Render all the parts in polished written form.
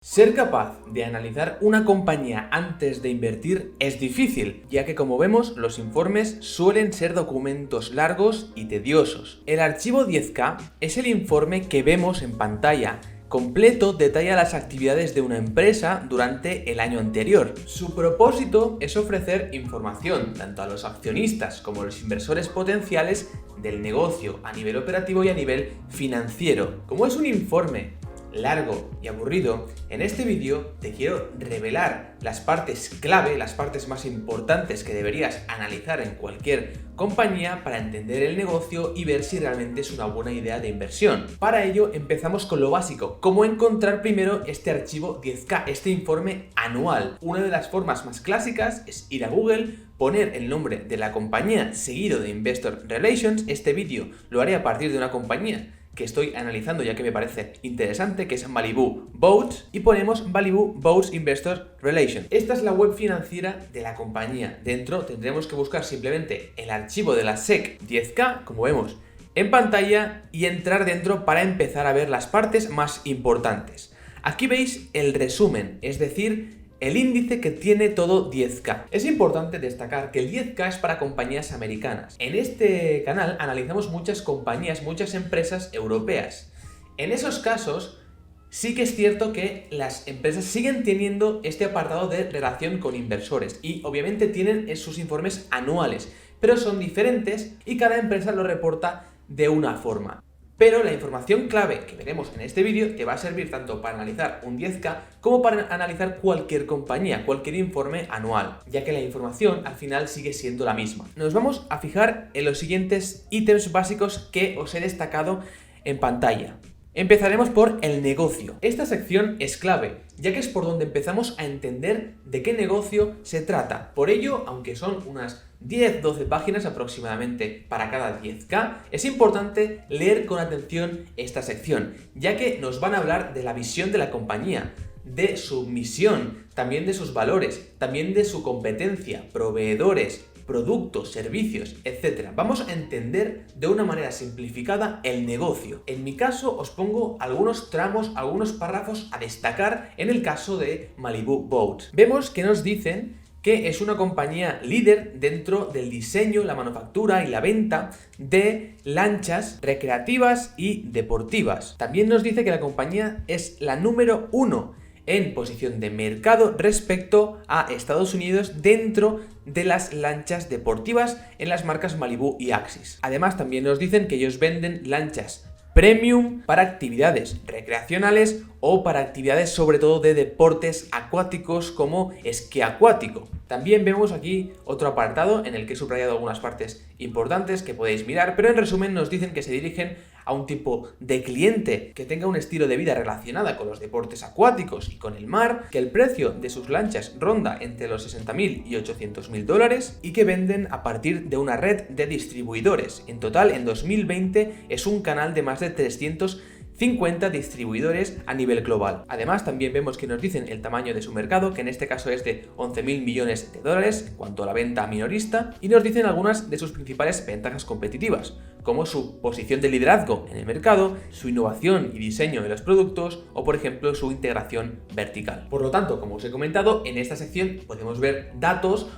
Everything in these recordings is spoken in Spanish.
Ser capaz de analizar una compañía antes de invertir es difícil, ya que como vemos, los informes suelen ser documentos largos y tediosos. El archivo 10K es el informe que vemos en pantalla. Completo detalla las actividades de una empresa durante el año anterior. Su propósito es ofrecer información tanto a los accionistas como a los inversores potenciales del negocio a nivel operativo y a nivel financiero. Como es un informe largo y aburrido, en este vídeo te quiero revelar las partes clave, las partes más importantes que deberías analizar en cualquier compañía para entender el negocio y ver si realmente es una buena idea de inversión. Para ello empezamos con lo básico, cómo encontrar primero este archivo 10K, este informe anual. Una de las formas más clásicas es ir a Google, poner el nombre de la compañía seguido de Investor Relations. Este vídeo lo haré a partir de una compañía que estoy analizando ya que me parece interesante, que es Malibu Boats, y ponemos Malibu Boats Investor Relations. Esta es la web financiera de la compañía. Dentro tendremos que buscar simplemente el archivo de la SEC 10K, como vemos en pantalla, y entrar dentro para empezar a ver las partes más importantes. Aquí veis el resumen, es decir, el índice que tiene todo 10K. Es importante destacar que el 10K es para compañías americanas. En este canal analizamos muchas compañías, muchas empresas europeas. En esos casos, sí que es cierto que las empresas siguen teniendo este apartado de relación con inversores y obviamente tienen sus informes anuales, pero son diferentes y cada empresa lo reporta de una forma. Pero la información clave que veremos en este vídeo te va a servir tanto para analizar un 10K como para analizar cualquier compañía, cualquier informe anual, ya que la información al final sigue siendo la misma. Nos vamos a fijar en los siguientes ítems básicos que os he destacado en pantalla. Empezaremos por el negocio. Esta sección es clave, ya que es por donde empezamos a entender de qué negocio se trata. Por ello, aunque son unas 10-12 páginas aproximadamente para cada 10K, es importante leer con atención esta sección, ya que nos van a hablar de la visión de la compañía, de su misión, también de sus valores, también de su competencia, proveedores, productos, servicios, etc. Vamos a entender de una manera simplificada el negocio. En mi caso os pongo algunos tramos, algunos párrafos a destacar en el caso de Malibu Boats. Vemos que nos dicen que es una compañía líder dentro del diseño, la manufactura y la venta de lanchas recreativas y deportivas. También nos dice que la compañía es la número 1 en posición de mercado respecto a Estados Unidos dentro de las lanchas deportivas en las marcas Malibu y Axis. Además, también nos dicen que ellos venden lanchas premium para actividades recreacionales o para actividades sobre todo de deportes acuáticos como esquí acuático. También vemos aquí otro apartado en el que he subrayado algunas partes importantes que podéis mirar, pero en resumen nos dicen que se dirigen a un tipo de cliente que tenga un estilo de vida relacionada con los deportes acuáticos y con el mar, que el precio de sus lanchas ronda entre los $60.000 y $800.000 y que venden a partir de una red de distribuidores. En total, en 2020 es un canal de más de 350 distribuidores a nivel global. Además, también vemos que nos dicen el tamaño de su mercado, que en este caso es de $11.000 millones en cuanto a la venta minorista, y nos dicen algunas de sus principales ventajas competitivas, como su posición de liderazgo en el mercado, su innovación y diseño de los productos o, por ejemplo, su integración vertical. Por lo tanto, como os he comentado, en esta sección podemos ver datos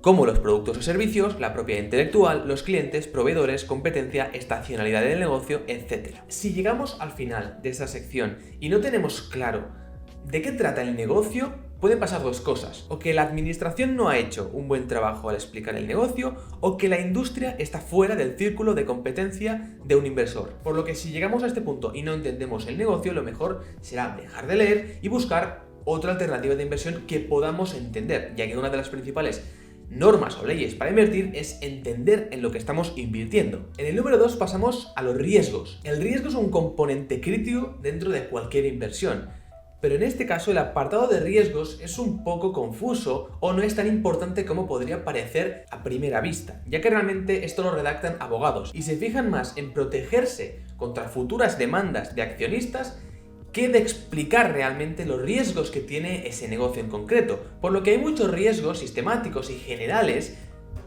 como los productos o servicios, la propiedad intelectual, los clientes, proveedores, competencia, estacionalidad del negocio, etc. Si llegamos al final de esta sección y no tenemos claro de qué trata el negocio, pueden pasar dos cosas: o que la administración no ha hecho un buen trabajo al explicar el negocio, o que la industria está fuera del círculo de competencia de un inversor. Por lo que si llegamos a este punto y no entendemos el negocio, lo mejor será dejar de leer y buscar otra alternativa de inversión que podamos entender, ya que una de las principales normas o leyes para invertir es entender en lo que estamos invirtiendo. En el número 2 pasamos a los riesgos. El riesgo es un componente crítico dentro de cualquier inversión, pero en este caso el apartado de riesgos es un poco confuso o no es tan importante como podría parecer a primera vista, ya que realmente esto lo redactan abogados y se fijan más en protegerse contra futuras demandas de accionistas que de explicar realmente los riesgos que tiene ese negocio en concreto, por lo que hay muchos riesgos sistemáticos y generales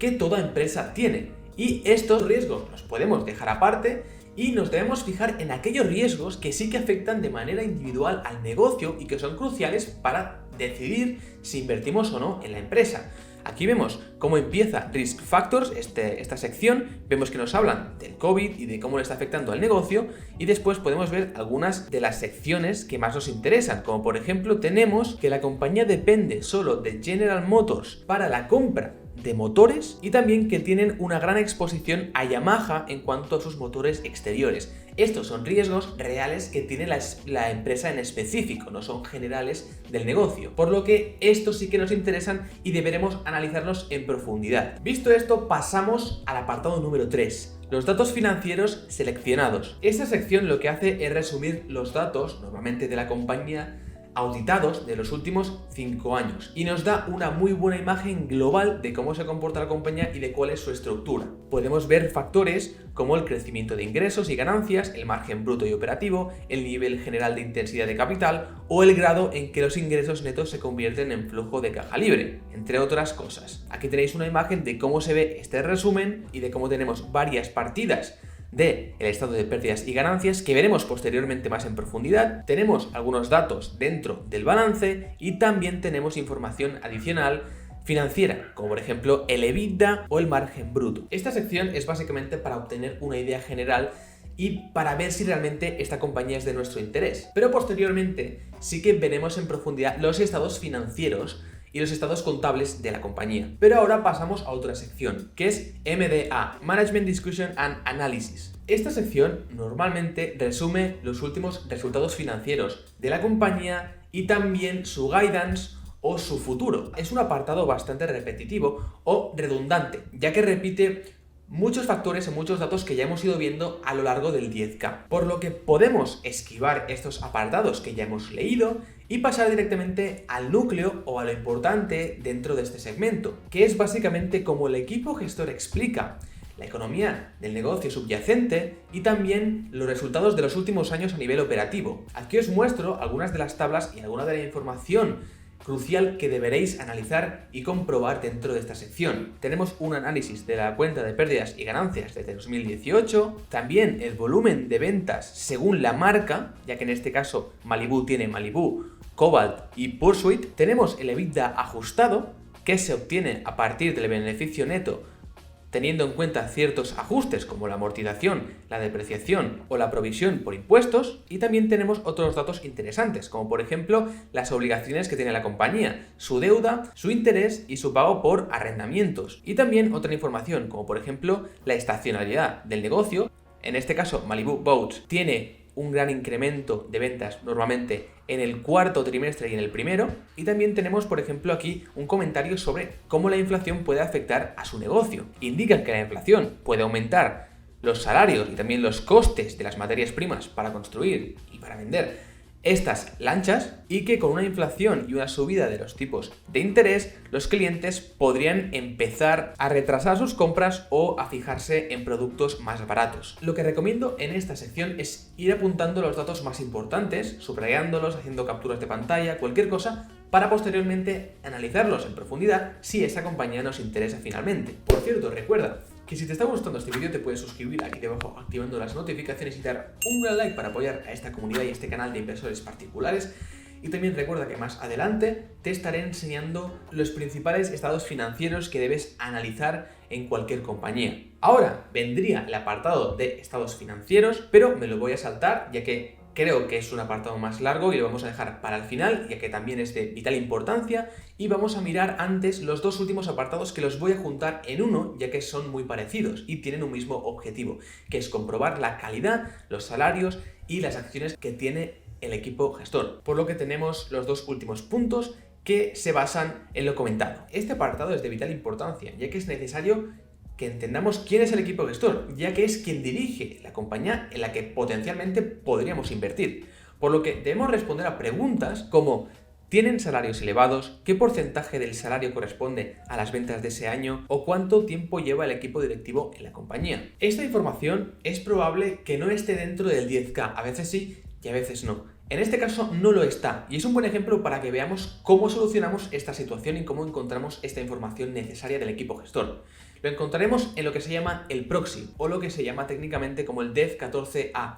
que toda empresa tiene, y estos riesgos los podemos dejar aparte y nos debemos fijar en aquellos riesgos que sí que afectan de manera individual al negocio y que son cruciales para decidir si invertimos o no en la empresa. Aquí vemos cómo empieza Risk Factors, esta sección, vemos que nos hablan del COVID y de cómo le está afectando al negocio, y después podemos ver algunas de las secciones que más nos interesan, como por ejemplo tenemos que la compañía depende solo de General Motors para la compra de motores y también que tienen una gran exposición a Yamaha en cuanto a sus motores exteriores. Estos son riesgos reales que tiene la empresa en específico, no son generales del negocio, por lo que estos sí que nos interesan y deberemos analizarlos en profundidad. Visto esto, pasamos al apartado número 3. Los datos financieros seleccionados. Esta sección lo que hace es resumir los datos, normalmente de la compañía, auditados de los últimos 5 años y nos da una muy buena imagen global de cómo se comporta la compañía y de cuál es su estructura. Podemos ver factores como el crecimiento de ingresos y ganancias, el margen bruto y operativo, el nivel general de intensidad de capital o el grado en que los ingresos netos se convierten en flujo de caja libre, entre otras cosas. Aquí tenéis una imagen de cómo se ve este resumen y de cómo tenemos varias partidas del estado de pérdidas y ganancias que veremos posteriormente más en profundidad. Tenemos algunos datos dentro del balance y también tenemos información adicional financiera, como por ejemplo el EBITDA o el margen bruto. Esta sección es básicamente para obtener una idea general y para ver si realmente esta compañía es de nuestro interés. Pero posteriormente sí que veremos en profundidad los estados financieros y los estados contables de la compañía. Pero ahora pasamos a otra sección, que es MDA, Management Discussion and Analysis. Esta sección normalmente resume los últimos resultados financieros de la compañía y también su guidance o su futuro. Es un apartado bastante repetitivo o redundante, ya que repite muchos factores y muchos datos que ya hemos ido viendo a lo largo del 10K, por lo que podemos esquivar estos apartados que ya hemos leído y pasar directamente al núcleo o a lo importante dentro de este segmento, que es básicamente cómo el equipo gestor explica la economía del negocio subyacente y también los resultados de los últimos años a nivel operativo. Aquí os muestro algunas de las tablas y alguna de la información crucial que deberéis analizar y comprobar dentro de esta sección. Tenemos un análisis de la cuenta de pérdidas y ganancias desde 2018, también el volumen de ventas según la marca, ya que en este caso Malibu tiene Malibu, Cobalt y Pursuit. Tenemos el EBITDA ajustado, que se obtiene a partir del beneficio neto teniendo en cuenta ciertos ajustes como la amortización, la depreciación o la provisión por impuestos, y también tenemos otros datos interesantes, como por ejemplo las obligaciones que tiene la compañía, su deuda, su interés y su pago por arrendamientos, y también otra información como por ejemplo la estacionalidad del negocio. En este caso Malibu Boats tiene un gran incremento de ventas normalmente en el cuarto trimestre y en el primero, y también tenemos por ejemplo aquí un comentario sobre cómo la inflación puede afectar a su negocio. Indican que la inflación puede aumentar los salarios y también los costes de las materias primas para construir y para vender estas lanchas, y que con una inflación y una subida de los tipos de interés, los clientes podrían empezar a retrasar sus compras o a fijarse en productos más baratos. Lo que recomiendo en esta sección es ir apuntando los datos más importantes, subrayándolos, haciendo capturas de pantalla, cualquier cosa, para posteriormente analizarlos en profundidad si esa compañía nos interesa finalmente. Por cierto, recuerda que si te está gustando este vídeo te puedes suscribir aquí debajo activando las notificaciones y dar un gran like para apoyar a esta comunidad y a este canal de inversores particulares. Y también recuerda que más adelante te estaré enseñando los principales estados financieros que debes analizar en cualquier compañía. Ahora vendría el apartado de estados financieros, pero me lo voy a saltar ya que creo que es un apartado más largo y lo vamos a dejar para el final, ya que también es de vital importancia, y vamos a mirar antes los dos últimos apartados que los voy a juntar en uno, ya que son muy parecidos y tienen un mismo objetivo, que es comprobar la calidad, los salarios y las acciones que tiene el equipo gestor. Por lo que tenemos los dos últimos puntos que se basan en lo comentado. Este apartado es de vital importancia, ya que es necesario que entendamos quién es el equipo gestor, ya que es quien dirige la compañía en la que potencialmente podríamos invertir. Por lo que debemos responder a preguntas como: ¿tienen salarios elevados? ¿Qué porcentaje del salario corresponde a las ventas de ese año? ¿O cuánto tiempo lleva el equipo directivo en la compañía? Esta información es probable que no esté dentro del 10K, a veces sí y a veces no. En este caso no lo está, y es un buen ejemplo para que veamos cómo solucionamos esta situación y cómo encontramos esta información necesaria del equipo gestor. Lo encontraremos en lo que se llama el proxy, o lo que se llama técnicamente como el Dev 14A,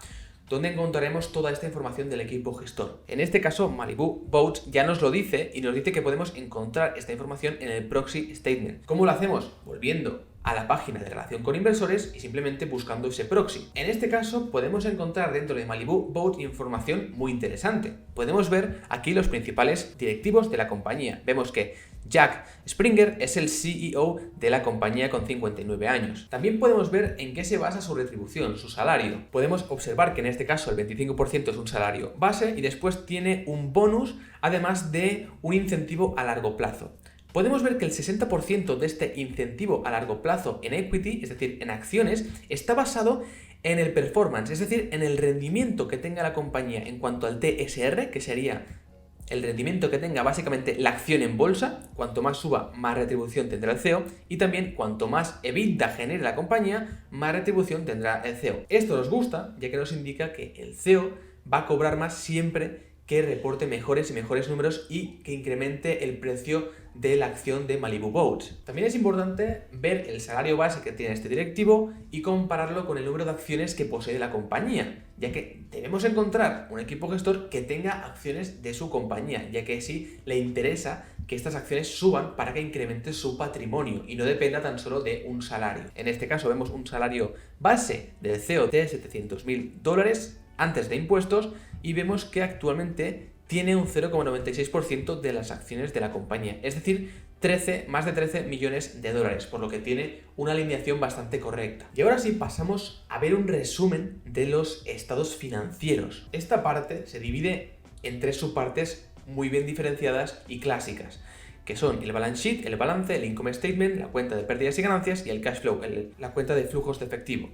donde encontraremos toda esta información del equipo gestor. En este caso, Malibu Boats ya nos lo dice y nos dice que podemos encontrar esta información en el proxy statement. ¿Cómo lo hacemos? Volviendo a la página de relación con inversores y simplemente buscando ese proxy. En este caso podemos encontrar dentro de Malibu Boats información muy interesante. Podemos ver aquí los principales directivos de la compañía. Vemos que Jack Springer es el CEO de la compañía con 59 años. También podemos ver en qué se basa su retribución, su salario. Podemos observar que en este caso el 25% es un salario base y después tiene un bonus, además de un incentivo a largo plazo. Podemos ver que el 60% de este incentivo a largo plazo en equity, es decir, en acciones, está basado en el performance, es decir, en el rendimiento que tenga la compañía en cuanto al TSR, que sería el rendimiento que tenga básicamente la acción en bolsa. Cuanto más suba, más retribución tendrá el CEO, y también cuanto más EBITDA genere la compañía, más retribución tendrá el CEO. Esto nos gusta, ya que nos indica que el CEO va a cobrar más siempre que reporte mejores y mejores números y que incremente el precio de la acción de Malibu Boats. También es importante ver el salario base que tiene este directivo y compararlo con el número de acciones que posee la compañía, ya que debemos encontrar un equipo gestor que tenga acciones de su compañía, ya que sí le interesa que estas acciones suban para que incremente su patrimonio y no dependa tan solo de un salario. En este caso vemos un salario base del CEO de $700.000 antes de impuestos y vemos que actualmente tiene un 0,96% de las acciones de la compañía, es decir, más de 13 millones de dólares, por lo que tiene una alineación bastante correcta. Y ahora sí pasamos a ver un resumen de los estados financieros. Esta parte se divide en 3 subpartes muy bien diferenciadas y clásicas, que son el balance sheet, el balance, el income statement, la cuenta de pérdidas y ganancias y el cash flow, la cuenta de flujos de efectivo.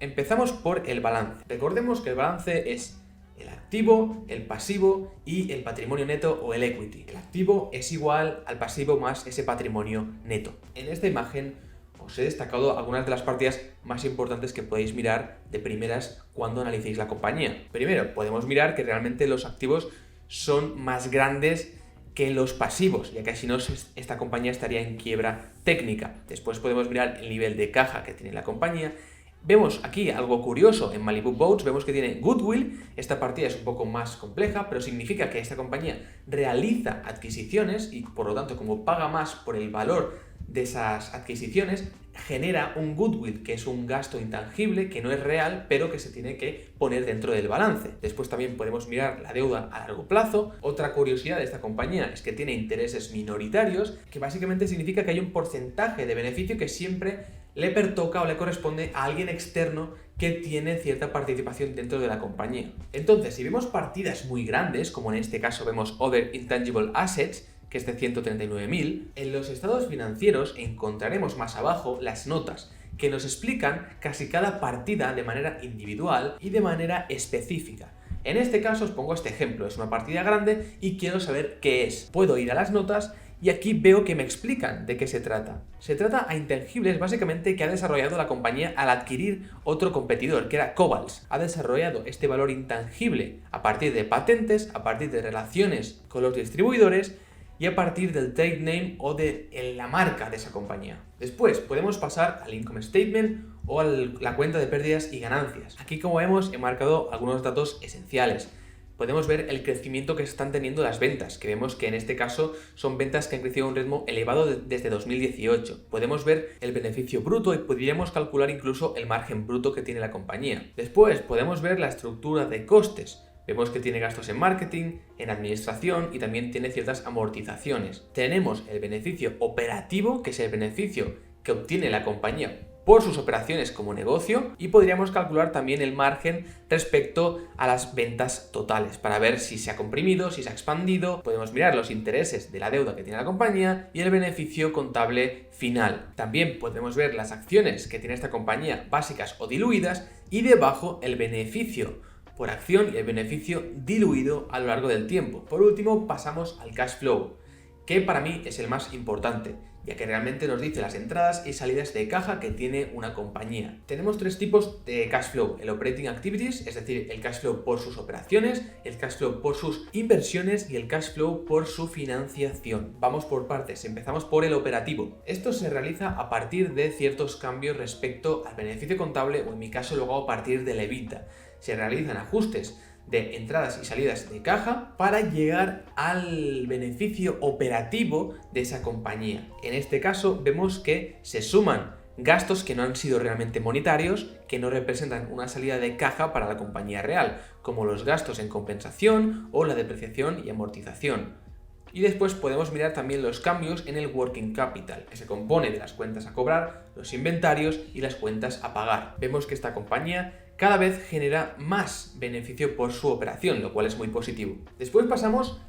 Empezamos por el balance. Recordemos que el balance es el activo, el pasivo y el patrimonio neto o el equity. El activo es igual al pasivo más ese patrimonio neto. En esta imagen os he destacado algunas de las partidas más importantes que podéis mirar de primeras cuando analicéis la compañía. Primero, podemos mirar que realmente los activos son más grandes que los pasivos, ya que si no esta compañía estaría en quiebra técnica. Después podemos mirar el nivel de caja que tiene la compañía. Vemos aquí algo curioso en Malibu Boats, vemos que tiene goodwill. Esta partida es un poco más compleja, pero significa que esta compañía realiza adquisiciones y por lo tanto, como paga más por el valor de esas adquisiciones, genera un goodwill, que es un gasto intangible que no es real, pero que se tiene que poner dentro del balance. Después también podemos mirar la deuda a largo plazo. Otra curiosidad de esta compañía es que tiene intereses minoritarios, que básicamente significa que hay un porcentaje de beneficio que siempre le pertoca o le corresponde a alguien externo que tiene cierta participación dentro de la compañía. Entonces, si vemos partidas muy grandes, como en este caso vemos Other Intangible Assets, que es de 139.000, en los estados financieros encontraremos más abajo las notas que nos explican casi cada partida de manera individual y de manera específica. En este caso os pongo este ejemplo, es una partida grande y quiero saber qué es. Puedo ir a las notas y aquí veo que me explican de qué se trata. Se trata a intangibles básicamente que ha desarrollado la compañía al adquirir otro competidor, que era Cobalt. Ha desarrollado este valor intangible a partir de patentes, a partir de relaciones con los distribuidores y a partir del trade name o de la marca de esa compañía. Después podemos pasar al income statement o a la cuenta de pérdidas y ganancias. Aquí, como vemos, he marcado algunos datos esenciales. Podemos ver el crecimiento que están teniendo las ventas, que vemos que en este caso son ventas que han crecido a un ritmo elevado desde 2018. Podemos ver el beneficio bruto y podríamos calcular incluso el margen bruto que tiene la compañía. Después podemos ver la estructura de costes. Vemos que tiene gastos en marketing, en administración y también tiene ciertas amortizaciones. Tenemos el beneficio operativo, que es el beneficio que obtiene la compañía por sus operaciones como negocio, y podríamos calcular también el margen respecto a las ventas totales para ver si se ha comprimido, si se ha expandido. Podemos mirar los intereses de la deuda que tiene la compañía y el beneficio contable final. También podemos ver las acciones que tiene esta compañía básicas o diluidas y debajo el beneficio por acción y el beneficio diluido a lo largo del tiempo. Por último pasamos al cash flow, que para mí es el más importante, ya que realmente nos dice las entradas y salidas de caja que tiene una compañía. Tenemos tres tipos de cash flow: el operating activities, es decir, el cash flow por sus operaciones, el cash flow por sus inversiones y el cash flow por su financiación. Vamos por partes, empezamos por el operativo. Esto se realiza a partir de ciertos cambios respecto al beneficio contable, o en mi caso luego a partir del EBITDA. Se realizan ajustes de entradas y salidas de caja para llegar al beneficio operativo de esa compañía. En este caso vemos que se suman gastos que no han sido realmente monetarios, que no representan una salida de caja para la compañía real, como los gastos en compensación o la depreciación y amortización. Y después podemos mirar también los cambios en el working capital, que se compone de las cuentas a cobrar, los inventarios y las cuentas a pagar. Vemos que esta compañía cada vez genera más beneficio por su operación, lo cual es muy positivo. Después pasamos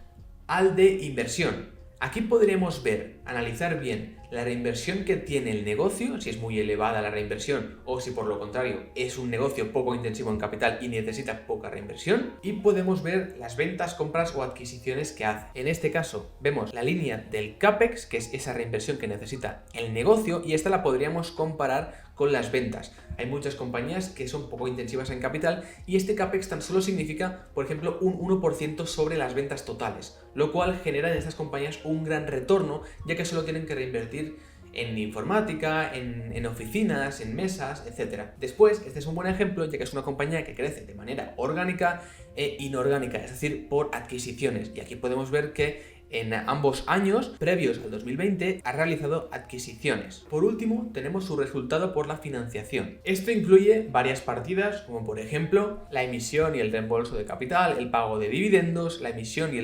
al de inversión. Aquí podremos analizar bien la reinversión que tiene el negocio, si es muy elevada la reinversión o si por lo contrario es un negocio poco intensivo en capital y necesita poca reinversión, y podemos ver las ventas, compras o adquisiciones que hace. En este caso vemos la línea del CAPEX, que es esa reinversión que necesita el negocio, y esta la podríamos comparar con las ventas. Hay muchas compañías que son poco intensivas en capital y este CAPEX tan solo significa, por ejemplo, un 1% sobre las ventas totales, lo cual genera en estas compañías un gran retorno, ya que solo tienen que reinvertir en informática, en oficinas, en mesas, etc. Después, este es un buen ejemplo, ya que es una compañía que crece de manera orgánica e inorgánica, es decir, por adquisiciones. Y aquí podemos ver que en ambos años, previos al 2020, ha realizado adquisiciones. Por último, tenemos su resultado por la financiación. Esto incluye varias partidas, como por ejemplo la emisión y el reembolso de capital, el pago de dividendos, la emisión y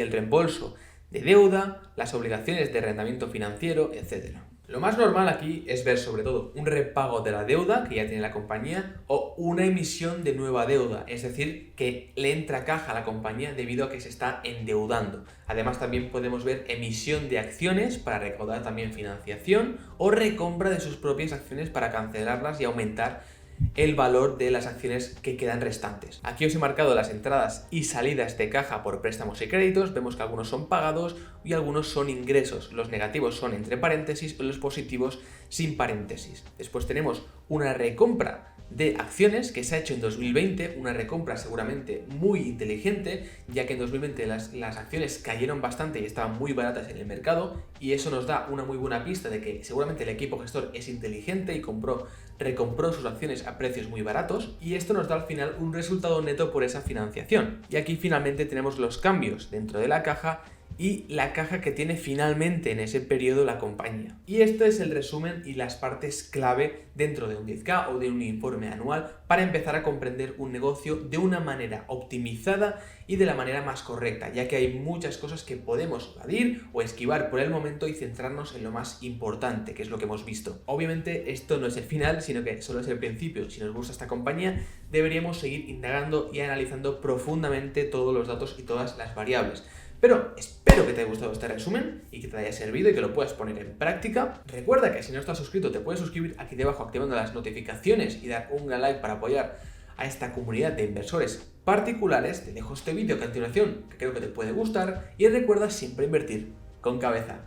el reembolso de deuda, las obligaciones de arrendamiento financiero, etc. Lo más normal aquí es ver sobre todo un repago de la deuda que ya tiene la compañía o una emisión de nueva deuda, es decir, que le entra caja a la compañía debido a que se está endeudando. Además también podemos ver emisión de acciones para recaudar también financiación o recompra de sus propias acciones para cancelarlas y aumentar el valor de las acciones que quedan restantes. Aquí os he marcado las entradas y salidas de caja por préstamos y créditos. Vemos que algunos son pagados y algunos son ingresos. Los negativos son entre paréntesis y los positivos sin paréntesis. Después tenemos una recompra de acciones que se ha hecho en 2020, una recompra seguramente muy inteligente, ya que en 2020 las acciones cayeron bastante y estaban muy baratas en el mercado, y eso nos da una muy buena pista de que seguramente el equipo gestor es inteligente y recompró sus acciones a precios muy baratos, y esto nos da al final un resultado neto por esa financiación. Y aquí finalmente tenemos los cambios dentro de la caja y la caja que tiene finalmente en ese periodo la compañía. Y esto es el resumen y las partes clave dentro de un 10K o de un informe anual para empezar a comprender un negocio de una manera optimizada y de la manera más correcta, ya que hay muchas cosas que podemos evadir o esquivar por el momento y centrarnos en lo más importante, que es lo que hemos visto. Obviamente esto no es el final, sino que solo es el principio. Si nos gusta esta compañía, deberíamos seguir indagando y analizando profundamente todos los datos y todas las variables. Pero espero que te haya gustado este resumen y que te haya servido y que lo puedas poner en práctica. Recuerda que si no estás suscrito te puedes suscribir aquí debajo activando las notificaciones y dar un gran like para apoyar a esta comunidad de inversores particulares. Te dejo este vídeo a continuación que creo que te puede gustar y recuerda siempre invertir con cabeza.